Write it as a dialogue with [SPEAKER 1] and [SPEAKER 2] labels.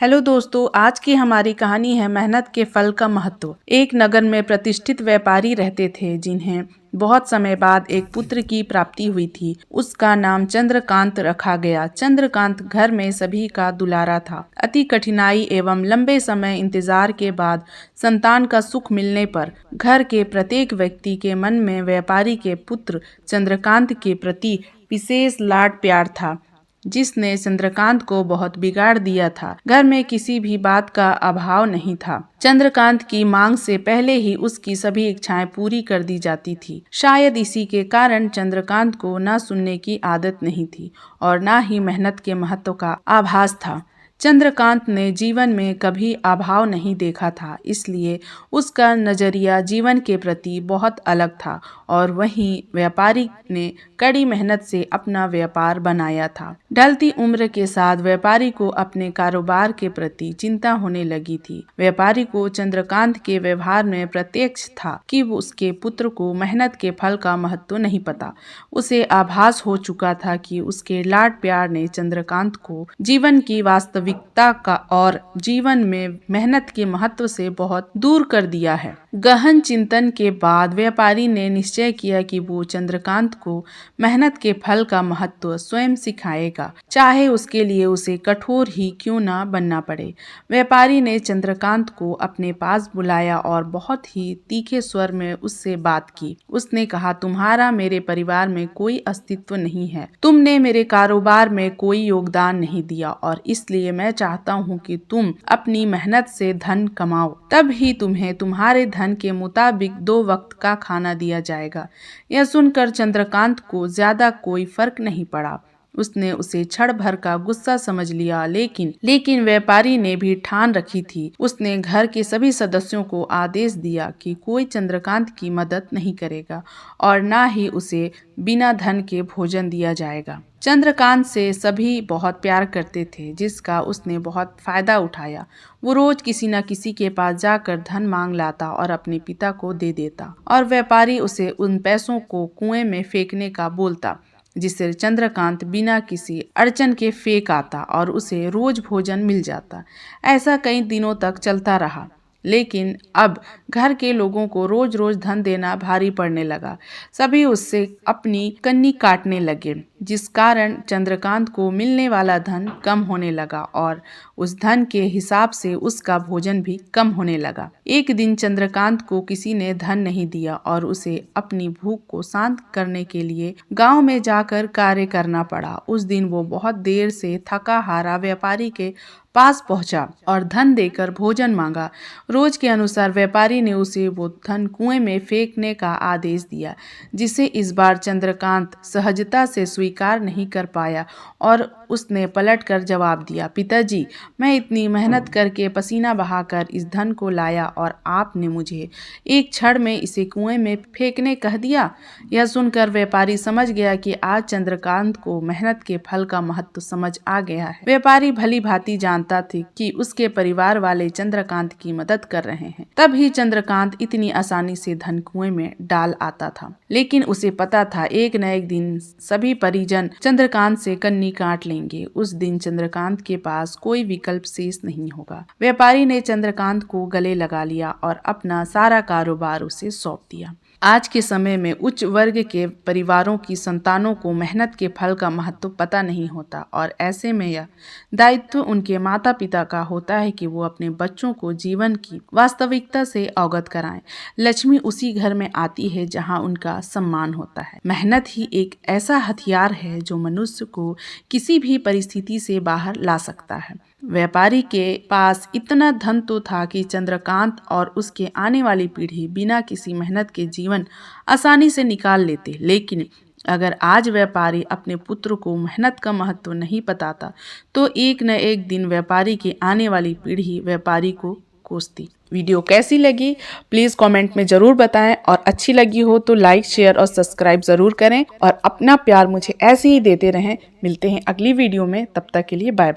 [SPEAKER 1] Hello दोस्तों, आज की हमारी कहानी है मेहनत के फल का महत्व। एक नगर में प्रतिष्ठित व्यापारी रहते थे जिन्हें बहुत समय बाद एक पुत्र की प्राप्ति हुई थी। उसका नाम चंद्रकांत रखा गया। चंद्रकांत घर में सभी का दुलारा था। अति कठिनाई एवं लंबे समय इंतजार के बाद संतान का सुख मिलने पर घर के प्रत्येक व्यक्ति के मन में व्यापारी के पुत्र चंद्रकांत के प्रति विशेष लाड प्यार था, जिसने चंद्रकांत को बहुत बिगाड़ दिया था। घर में किसी भी बात का अभाव नहीं था। चंद्रकांत की मांग से पहले ही उसकी सभी इच्छाएं पूरी कर दी जाती थी। शायद इसी के कारण चंद्रकांत को न सुनने की आदत नहीं थी और न ही मेहनत के महत्व का आभास था। चंद्रकांत ने जीवन में कभी अभाव नहीं देखा था, इसलिए उसका नजरिया जीवन के प्रति बहुत अलग था। और वहीं व्यापारी ने कड़ी मेहनत से अपना व्यापार बनाया था। ढलती उम्र के साथ व्यापारी को अपने कारोबार के प्रति चिंता होने लगी थी। व्यापारी को चंद्रकांत के व्यवहार में प्रत्यक्ष था कि उसके पुत्र को मेहनत के फल का महत्व नहीं पता। उसे आभास हो चुका था कि उसके लाड प्यार ने चंद्रकांत को जीवन की वास्तविकता का और जीवन में मेहनत के महत्व से बहुत दूर कर दिया है। गहन चिंतन के बाद व्यापारी ने निश्चय किया कि वो चंद्रकांत को मेहनत के फल का महत्व स्वयं सिखाएगा, चाहे उसके लिए उसे कठोर ही क्यों ना बनना पड़े। व्यापारी ने चंद्रकांत को अपने पास बुलाया और बहुत ही तीखे स्वर में उससे बात की। उसने कहा, तुम्हारा मेरे परिवार में कोई अस्तित्व नहीं है। तुमने मेरे कारोबार में कोई योगदान नहीं दिया और इसलिए मैं चाहता हूँ कि तुम अपनी मेहनत से धन कमाओ, तब ही तुम्हें तुम्हारे धन के मुताबिक 2 वक्त का खाना दिया जाएगा। यह सुनकर चंद्रकांत को ज्यादा कोई फर्क नहीं पड़ा। उसने उसे क्षण भर का गुस्सा समझ लिया, लेकिन व्यापारी ने भी ठान रखी थी। उसने घर के सभी सदस्यों को आदेश दिया कि कोई चंद्रकांत की मदद नहीं करेगा और न ही उसे बिना धन के भोजन दिया जाएगा। चंद्रकांत से सभी बहुत प्यार करते थे, जिसका उसने बहुत फायदा उठाया। वो रोज किसी न किसी के पास जाकर धन मांग लाता और अपने पिता को दे देता और व्यापारी उसे उन पैसों को कुएं में फेंकने का बोलता, जिससे चंद्रकांत बिना किसी अड़चन के फेंक आता और उसे रोज भोजन मिल जाता। ऐसा कई दिनों तक चलता रहा, लेकिन अब घर के लोगों को रोज रोज धन देना भारी पड़ने लगा। सभी उससे अपनी कन्नी काटने लगे, जिस कारण चंद्रकांत को मिलने वाला धन कम होने लगा और उस धन के हिसाब से उसका भोजन भी कम होने लगा। एक दिन चंद्रकांत को किसी ने धन नहीं दिया और उसे अपनी भूख को शांत करने के लिए गांव में जाकर कार्य करना पड़ा। उस दिन वो बहुत देर से थका हारा व्यापारी के पास पहुंचा और धन देकर भोजन मांगा। रोज के अनुसार व्यापारी ने उसे वो धन कुएं में फेंकने का आदेश दिया, जिसे इस बार चंद्रकांत सहजता से स्वीकार नहीं कर पाया और उसने पलटकर जवाब दिया, पिताजी, मैं इतनी मेहनत करके पसीना बहाकर इस धन को लाया और आपने मुझे एक क्षण में इसे कुएं में फेंकने कह दिया। यह सुनकर व्यापारी समझ गया कि आज चंद्रकांत को मेहनत के फल का महत्व समझ आ गया है। व्यापारी भली भांति जानता था कि उसके परिवार वाले चंद्रकांत की मदद कर रहे हैं, तब ही चंद्रकांत इतनी आसानी से धन कुएं में डाल आता था। लेकिन उसे पता था एक न एक दिन सभी परिजन चंद्रकांत से कन्नी काट लेंगे। उस दिन चंद्रकांत के पास कोई विकल्प शेष नहीं होगा। व्यापारी ने चंद्रकांत को गले लगा लिया और अपना सारा कारोबार उसे सौंप दिया। आज के समय में उच्च वर्ग के परिवारों की संतानों को मेहनत के फल का महत्व पता नहीं होता और ऐसे में यह दायित्व उनके माता पिता का होता है कि वो अपने बच्चों को जीवन की वास्तविकता से अवगत कराएं। लक्ष्मी उसी घर में आती है जहां उनका सम्मान होता है। मेहनत ही एक ऐसा हथियार है जो मनुष्य को किसी भी परिस्थिति से बाहर ला सकता है। व्यापारी के पास इतना धन तो था कि चंद्रकांत और उसके आने वाली पीढ़ी बिना किसी मेहनत के जीवन आसानी से निकाल लेते, लेकिन अगर आज व्यापारी अपने पुत्र को मेहनत का महत्व नहीं बताता तो एक न एक दिन व्यापारी की आने वाली पीढ़ी व्यापारी को कोसती। वीडियो कैसी लगी प्लीज़ कमेंट में ज़रूर बताएं और अच्छी लगी हो तो लाइक, शेयर और सब्सक्राइब ज़रूर करें और अपना प्यार मुझे ऐसे ही देते रहें। मिलते हैं अगली वीडियो में, तब तक के लिए बाय बाय।